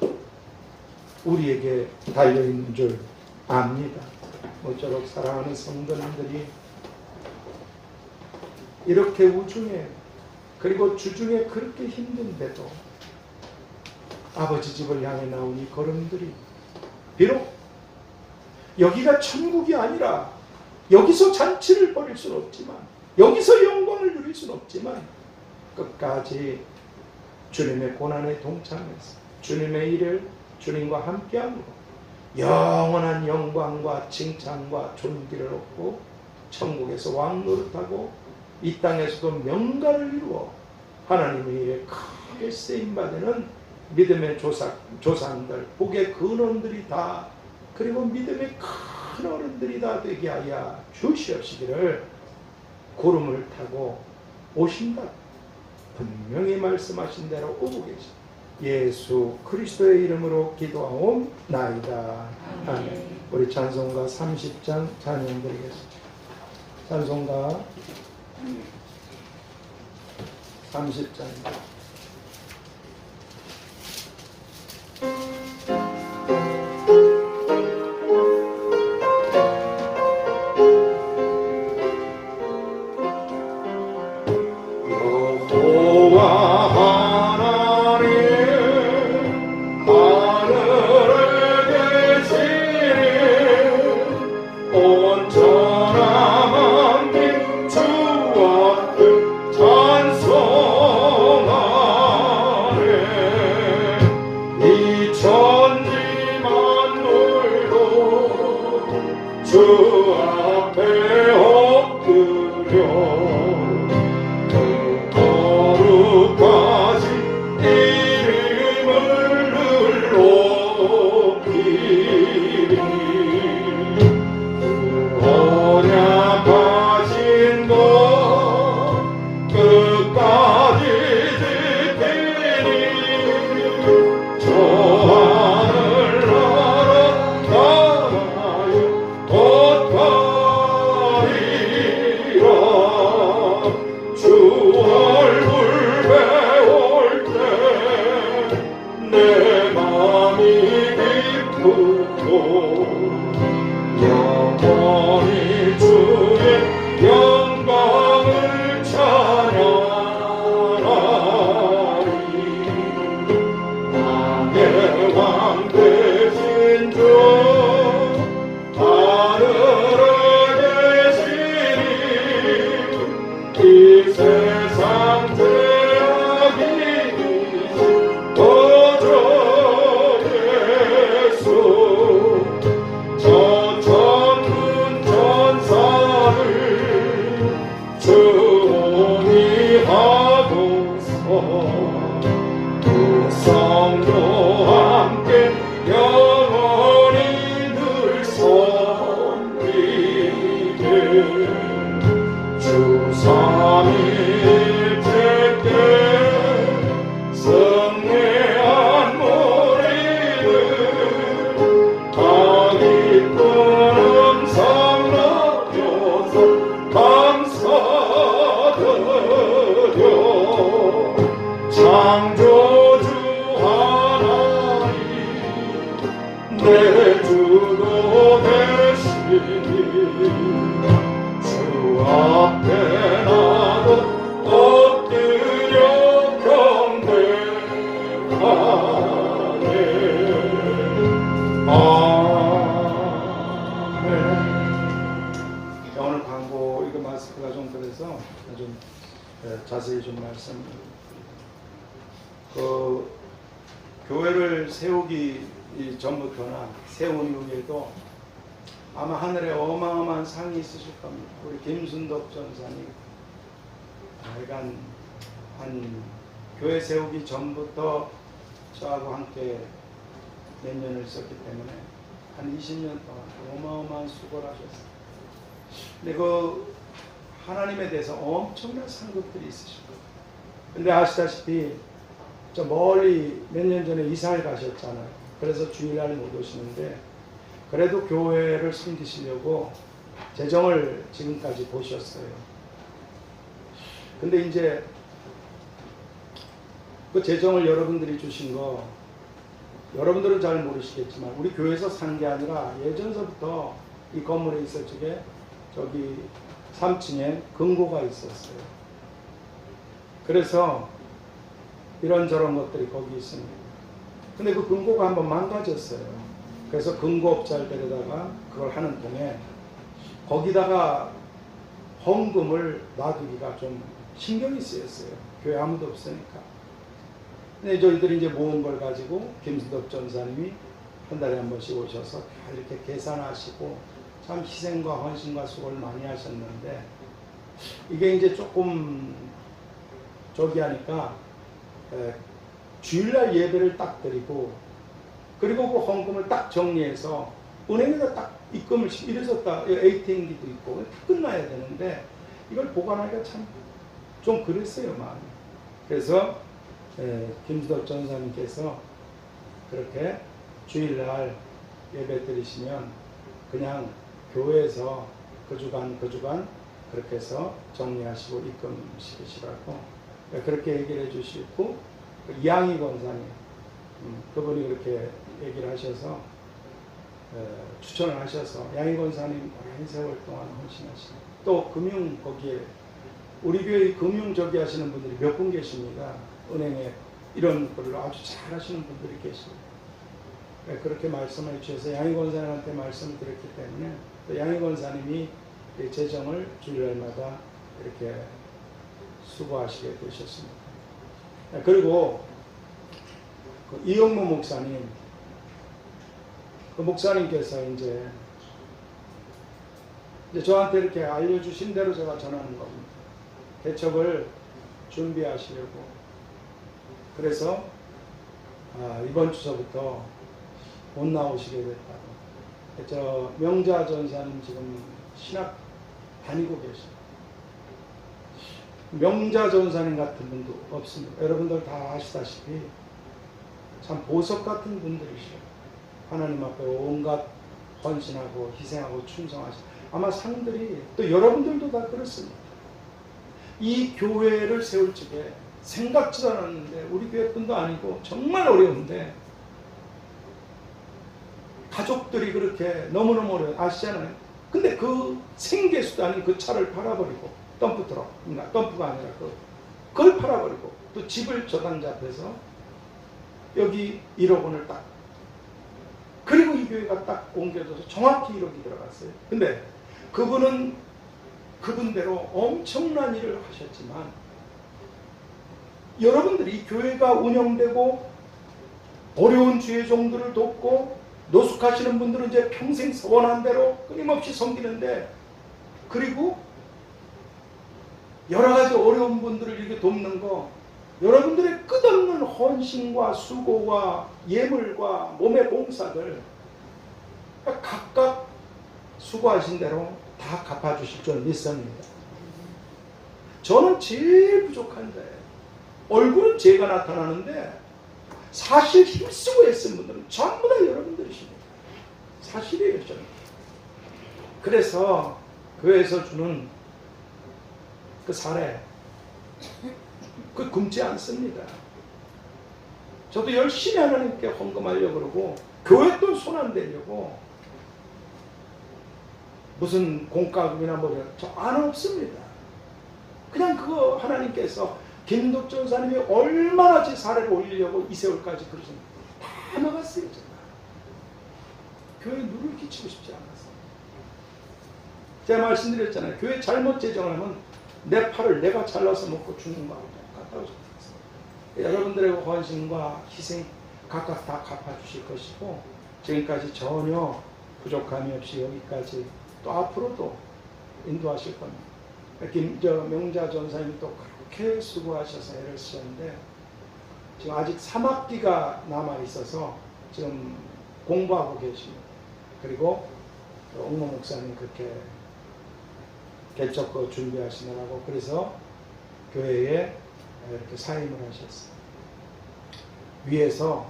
우리에게 달려있는 줄 압니다. 모쪼록 사랑하는 성도님들이 이렇게 우중에 그리고 주중에 그렇게 힘든데도 아버지 집을 향해 나온 이 걸음들이, 비록 여기가 천국이 아니라 여기서 잔치를 벌일 수는 없지만, 여기서 영광을 누릴 수는 없지만, 끝까지 주님의 고난에 동참해서 주님의 일을 주님과 함께함으로 영원한 영광과 칭찬과 존귀를 얻고 천국에서 왕노릇하고 이 땅에서도 명가를 이루어 하나님의 일에 크게 쓰임받는 믿음의 조상들, 복의 근원들이 다, 그리고 믿음의 큰 어른들이 다 되게 하여 주시옵시기를 구름을 타고 오신다 분명히 말씀하신 대로 오고 계신 예수 그리스도의 이름으로 기도하옵나이다. 아멘. 우리 찬송가 30장 찬양 드리겠습니다. 찬송가 30장입니다. 주 앞에 엎드려 그 거룩하신 이름을 높이리. 그 언약하신 것 끝까지 지키니 저 하늘 영원히 주의 영광을 찬양하리. 왕의 왕 되신 주 하늘에 계시니 이 세상 죄악이 거저 창조주 하나님 내 주도 되시니 주 앞에 나도 엎드려 경배하리. 자세히 좀 말씀드립니다. 그 교회를 세우기 전부터나 세운 이후에도 아마 하늘에 어마어마한 상이 있으실 겁니다. 우리 김순덕 전사님 하여간 한 교회 세우기 전부터 저하고 함께 몇 년을 있었기 때문에 한 20년 동안 어마어마한 수고를 하셨어요. 근데 그 하나님에 대해서 엄청난 상급들이 있으실 거예요. 근데 아시다시피 저 멀리 몇 년 전에 이사를 가셨잖아요. 그래서 주일날 못 오시는데 그래도 교회를 섬기시려고 재정을 지금까지 보셨어요. 근데 이제 그 재정을 여러분들이 주신 거 여러분들은 잘 모르시겠지만 우리 교회에서 산 게 아니라 예전서부터 이 건물에 있을 적에 저기 3층에 금고가 있었어요. 그래서 이런저런 것들이 거기 있습니다. 근데 그 금고가 한번 망가졌어요. 그래서 금고업자를 데려다가 그걸 하는 동에 거기다가 헌금을 놔두기가 좀 신경이 쓰였어요. 교회 아무도 없으니까. 근데 저희들이 이제 모은 걸 가지고 김순덕 전사님이 한 달에 한 번씩 오셔서 이렇게 계산하시고 참 희생과 헌신과 수고를 많이 하셨는데 이게 이제 조금 저기 하니까 주일날 예배를 딱 드리고 그리고 그 헌금을 딱 정리해서 은행에다 딱 입금을 이래서 딱 ATM기도 있고 딱 끝나야 되는데 이걸 보관하기가 참 좀 그랬어요 마음이. 그래서 김수덕 전사님께서 그렇게 주일날 예배 드리시면 그냥 교회에서 그 주간 그렇게 해서 정리하시고 입금시키시라고 그렇게 얘기를 해주시고 이양희 권사님 그분이 그렇게 얘기를 하셔서 추천을 하셔서 양희 권사님 오랜 세월 동안 헌신하시고 또 금융 거기에 우리 교회 금융 저기 하시는 분들이 몇 분 계십니다. 은행에 이런 걸로 아주 잘 하시는 분들이 계십니다. 그렇게 말씀을 주셔서 양희 권사님한테 말씀을 드렸기 때문에 또 양희 권사님이 재정을 주일날마다 이렇게 수고하시게 되셨습니다. 그리고 그 이영무 목사님, 그 목사님께서 이제 저한테 이렇게 알려주신 대로 제가 전하는 겁니다. 개척을 준비하시려고. 그래서 이번 주서부터 못 나오시게 됐다고. 저 명자 전사님 지금 신학 다니고 계십니다. 명자 전사님 같은 분도 없습니다. 여러분들 다 아시다시피 참 보석 같은 분들이시죠. 하나님 앞에 온갖 헌신하고 희생하고 충성하시고 아마 상들이 또 여러분들도 다 그렇습니다. 이 교회를 세울 적에 생각지도 않았는데 우리 교회뿐도 아니고 정말 어려운데 가족들이 그렇게 너무너무 어려워요. 아시잖아요. 근데 그 생계수도 아닌 그 차를 팔아버리고 덤프트럭, 덤프가 아니라 그걸 팔아버리고 또 집을 저당자 앞에서 여기 1억 원을 딱 그리고 이 교회가 딱 옮겨져서 정확히 1억이 들어갔어요. 근데 그분은 그분대로 엄청난 일을 하셨지만 여러분들이 이 교회가 운영되고 어려운 주의 종들을 돕고 노숙하시는 분들은 이제 평생 서원한 대로 끊임없이 섬기는데 그리고 여러 가지 어려운 분들을 이렇게 돕는 거 여러분들의 끝없는 헌신과 수고와 예물과 몸의 봉사들 각각 수고하신 대로 다 갚아주실 줄 믿습니다. 저는 제일 부족한 자예요. 얼굴은 제가 나타나는데 사실 힘쓰고 애쓴 분들은 전부 다 여러분들이십니다. 사실이에요. 저는. 그래서 교회에서 주는 그 사례 그 굶지 않습니다. 저도 열심히 하나님께 헌금하려고 그러고 교회 돈 손 안 대려고 무슨 공과금이나 뭐 저 안 없습니다. 그냥 그거 하나님께서 김덕 전사님이 얼마나 제 사례를 올리려고 이 세월까지 그러셨는데 다 막았어요. 제가 교회에 누를 끼치고 싶지 않았어요. 제가 말씀드렸잖아요. 교회 잘못 재정하면 내 팔을 내가 잘라서 먹고 죽는 거하고 똑같다고 적혀있어요. 여러분들의 헌신과 희생 각각 다 갚아주실 것이고 지금까지 전혀 부족함이 없이 여기까지 또 앞으로도 인도하실 겁니다. 명자 전사님이 또 그렇게 수고하셔서 애를 쓰셨는데 지금 아직 3학기가 남아있어서 지금 공부하고 계십니다. 그리고 옥모 목사님 그렇게 개척 준비하시느라고 그래서 교회에 이렇게 사임을 하셨어요. 위에서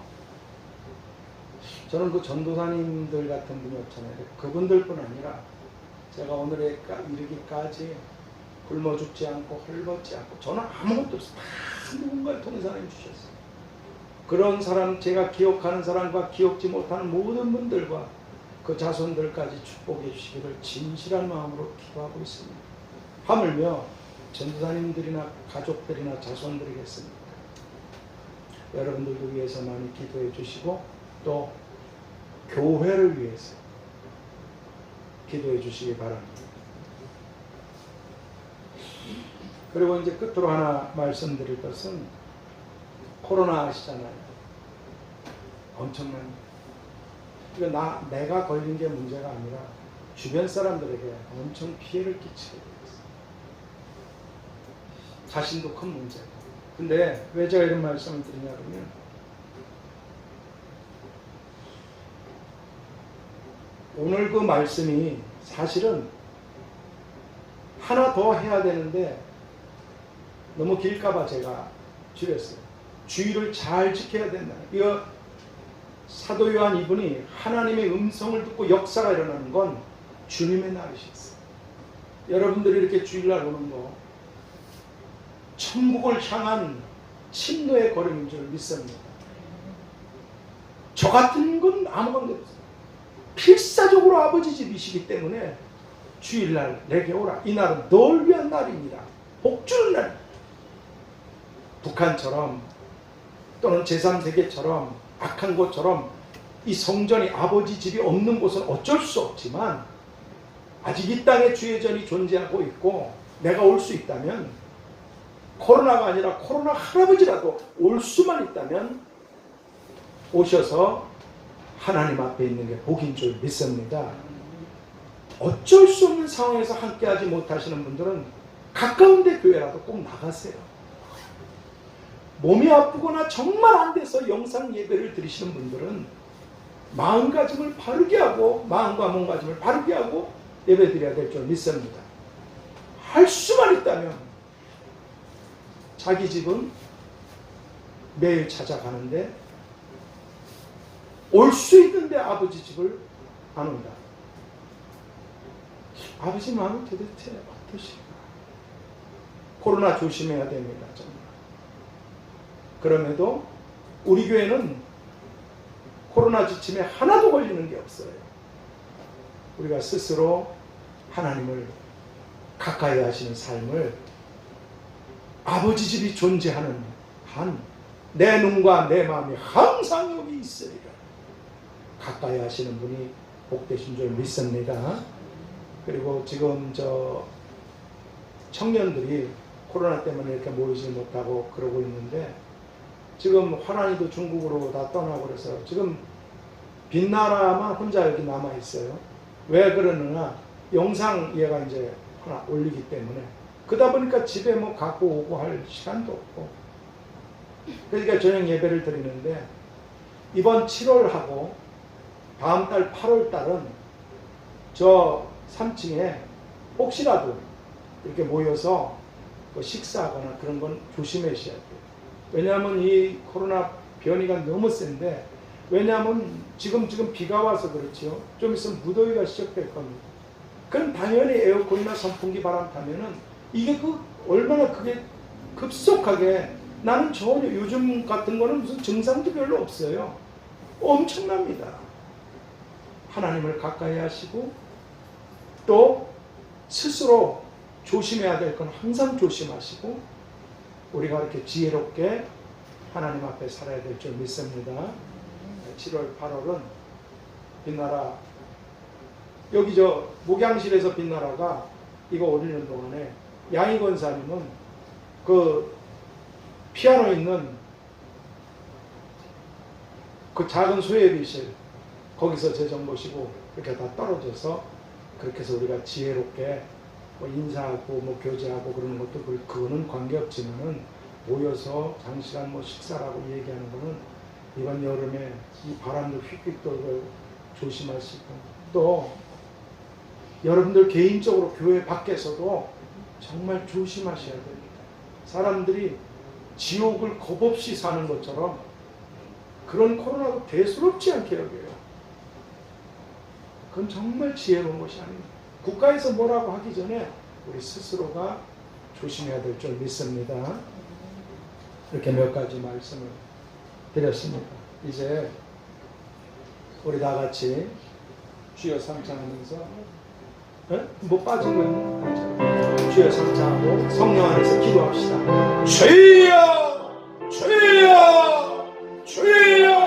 저는 그 전도사님들 같은 분이 없잖아요. 그분들뿐 아니라 제가 오늘에 이르기까지 굶어 죽지 않고 헐벗지 않고 저는 아무것도 없어요. 다 누군가를 통해서 하나님 주셨어요. 그런 사람, 제가 기억하는 사람과 기억지 못하는 모든 분들과 그 자손들까지 축복해 주시기를 진실한 마음으로 기도하고 있습니다. 하물며 전도사님들이나 가족들이나 자손들이겠습니까? 여러분들도 위해서 많이 기도해 주시고 또 교회를 위해서 기도해 주시기 바랍니다. 그리고 이제 끝으로 하나 말씀드릴 것은 코로나 아시잖아요. 엄청난 그러니까 내가 걸린 게 문제가 아니라 주변 사람들에게 엄청 피해를 끼치게 되었어요. 자신도 큰 문제고. 근데 왜 제가 이런 말씀을 드리냐면 오늘 그 말씀이 사실은 하나 더 해야 되는데 너무 길까봐 제가 줄였어요. 주의를 잘 지켜야 된다. 이거 사도 요한 이분이 하나님의 음성을 듣고 역사가 일어나는 건 주님의 날이셨어요. 여러분들이 이렇게 주일날 오는 거 천국을 향한 침노의 걸음인 줄 믿습니다. 저 같은 건 아무 관계 없어요. 필사적으로 아버지 집이시기 때문에 주일날 내게 오라. 이날은 널 위한 날입니다. 복주는 날. 북한처럼 또는 제3세계처럼 악한 곳처럼 이 성전이 아버지 집이 없는 곳은 어쩔 수 없지만 아직 이 땅에 주의 전이 존재하고 있고 내가 올 수 있다면 코로나가 아니라 코로나 할아버지라도 올 수만 있다면 오셔서 하나님 앞에 있는 게 복인 줄 믿습니다. 어쩔 수 없는 상황에서 함께하지 못하시는 분들은 가까운 데 교회라도 꼭 나가세요. 몸이 아프거나 정말 안 돼서 영상 예배를 드리시는 분들은 마음가짐을 바르게 하고 마음과 몸가짐을 바르게 하고 예배 드려야 될 줄 믿습니다. 할 수만 있다면 자기 집은 매일 찾아가는데 올 수 있는데 아버지 집을 안 온다. 아버지 마음은 도대체 어떠실까? 코로나 조심해야 됩니다. 정말. 그럼에도 우리 교회는 코로나 지침에 하나도 걸리는 게 없어요. 우리가 스스로 하나님을 가까이 하시는 삶을 아버지 집이 존재하는 한 내 눈과 내 마음이 항상 여기 있으리라. 가까이 하시는 분이 복되신 줄 믿습니다. 그리고 지금 청년들이 코로나 때문에 이렇게 모이지 못하고 그러고 있는데 지금 화란이도 중국으로 다 떠나고 그래서 지금 빛나라만 혼자 여기 남아 있어요. 왜 그러느냐? 영상 얘가 이제 하나 올리기 때문에 그러다 보니까 집에 뭐 갖고 오고 할 시간도 없고 그러니까 저녁 예배를 드리는데 이번 7월하고 다음 달 8월 달은 저 3층에 혹시라도 이렇게 모여서 식사하거나 그런 건 조심하셔야 돼요. 왜냐하면 이 코로나 변이가 너무 센데 왜냐하면 지금 비가 와서 그렇죠. 좀 있으면 무더위가 시작될 겁니다. 그럼 당연히 에어컨이나 선풍기 바람 타면은 이게 얼마나 그게 급속하게 나는 전혀 요즘 같은 거는 무슨 증상도 별로 없어요. 엄청납니다. 하나님을 가까이 하시고 또 스스로 조심해야 될 건 항상 조심하시고 우리가 이렇게 지혜롭게 하나님 앞에 살아야 될 줄 믿습니다. 7월, 8월은 빛나라 여기 목양실에서 빛나라가 이거 올리는 동안에 양희 권사님은 그 피아노 있는 그 작은 소예비실 거기서 제정 모시고 이렇게 다 떨어져서 그렇게 해서 우리가 지혜롭게 뭐 인사하고 뭐 교제하고 그러는 것도 그거는 관계없지만은 모여서 장시간 뭐 식사라고 얘기하는 거는 이번 여름에 이 바람도 휙휙 돌고 조심하시고 또 여러분들 개인적으로 교회 밖에서도 정말 조심하셔야 됩니다. 사람들이 지옥을 겁없이 사는 것처럼 그런 코로나도 대수롭지 않게 여겨요. 그건 정말 지혜로운 것이 아닙니다. 국가에서 뭐라고 하기 전에 우리 스스로가 조심해야 될 줄 믿습니다. 이렇게 몇 가지 말씀을 드렸습니다. 이제 우리 다 같이 주여 삼창하면서 뭐 빠진 거 있나? 주여 삼창하고 성령 안에서 기도합시다. 주여 주여 주여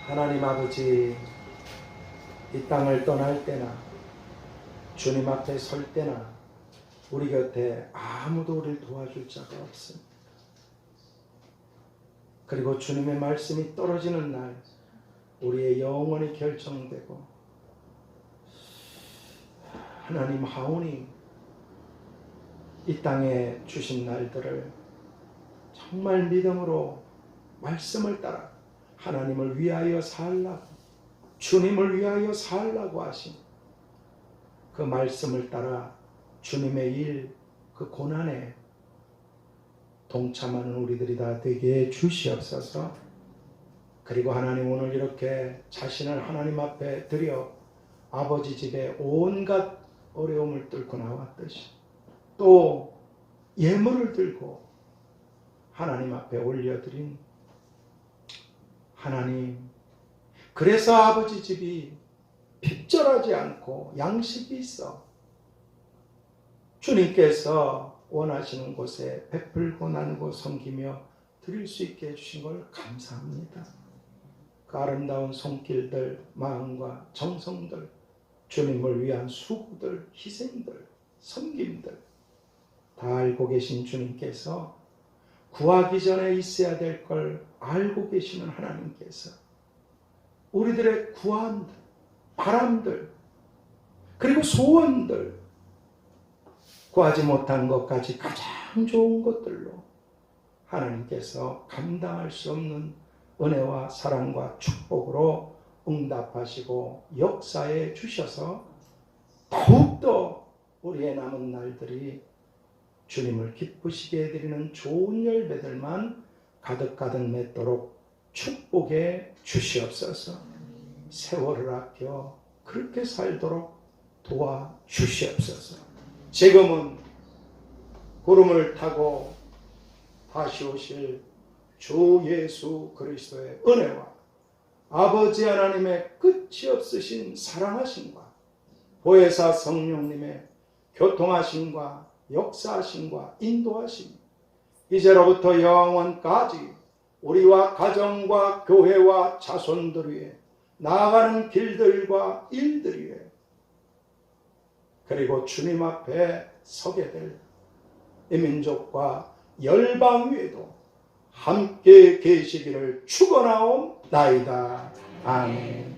하나님 아버지, 이 땅을 떠날 때나 주님 앞에 설 때나 우리 곁에 아무도 우리를 도와줄 자가 없습니다. 그리고 주님의 말씀이 떨어지는 날 우리의 영혼이 결정되고 하나님 하오니 이 땅에 주신 날들을 정말 믿음으로 말씀을 따라 하나님을 위하여 살라고, 주님을 위하여 살라고 하신 그 말씀을 따라 주님의 일, 그 고난에 동참하는 우리들이 다 되게 해 주시옵소서. 그리고 하나님, 오늘 이렇게 자신을 하나님 앞에 드려 아버지 집에 온갖 어려움을 뚫고 나왔듯이 또 예물을 들고 하나님 앞에 올려드린 하나님, 그래서 아버지 집이 핍절하지 않고 양식이 있어 주님께서 원하시는 곳에 베풀고 나누고 섬기며 드릴 수 있게 해주신 걸 감사합니다. 그 아름다운 손길들, 마음과 정성들, 주님을 위한 수고들, 희생들, 섬김들 다 알고 계신 주님께서 구하기 전에 있어야 될 걸 알고 계시는 하나님께서 우리들의 구함들, 바람들, 그리고 소원들, 구하지 못한 것까지 가장 좋은 것들로 하나님께서 감당할 수 없는 은혜와 사랑과 축복으로 응답하시고 역사해 주셔서 더욱더 우리의 남은 날들이 주님을 기쁘시게 해드리는 좋은 열매들만 가득가득 맺도록 축복해 주시옵소서. 세월을 아껴 그렇게 살도록 도와 주시옵소서. 지금은 구름을 타고 다시 오실 주 예수 그리스도의 은혜와 아버지 하나님의 끝이 없으신 사랑하심과 보혜사 성령님의 교통하심과 역사하심과 인도하심, 이제로부터 영원까지 우리와 가정과 교회와 자손들 위에 나아가는 길들과 일들 위에, 그리고 주님 앞에 서게 될 이 민족과 열방 위에도 함께 계시기를 축원하옵나이다. 아멘.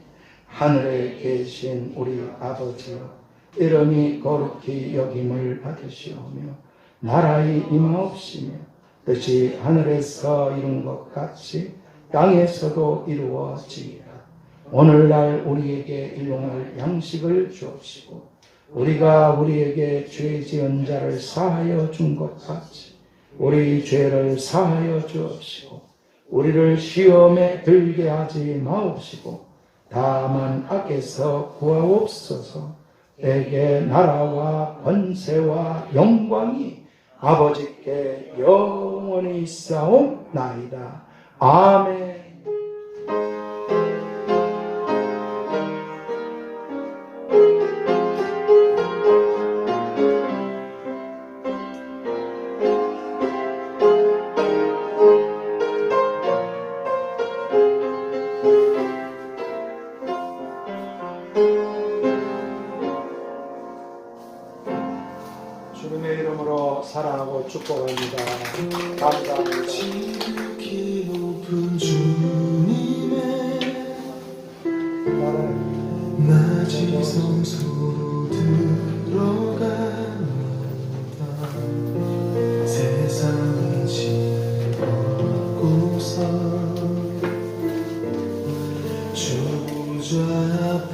하늘에 계신 우리 아버지여, 이름이 거룩히 여김을 받으시오며 나라의 임하옵시며 뜻이 하늘에서 이룬 것 같이 땅에서도 이루어지리라. 오늘날 우리에게 일용할 양식을 주옵시고 우리가 우리에게 죄 지은 자를 사하여 준 것 같이 우리 죄를 사하여 주옵시고 우리를 시험에 들게 하지 마옵시고 다만 악에서 구하옵소서. 내게 나라와 권세와 영광이 아버지께 영원히 있사옵나이다. 아멘. 주님의 이름으로 사랑하고 축복합니다. 감사합니다. 지극히 높은 주님의 낮은 성소로 들어갑니다. 세상 지혜 벗고서 주 앞에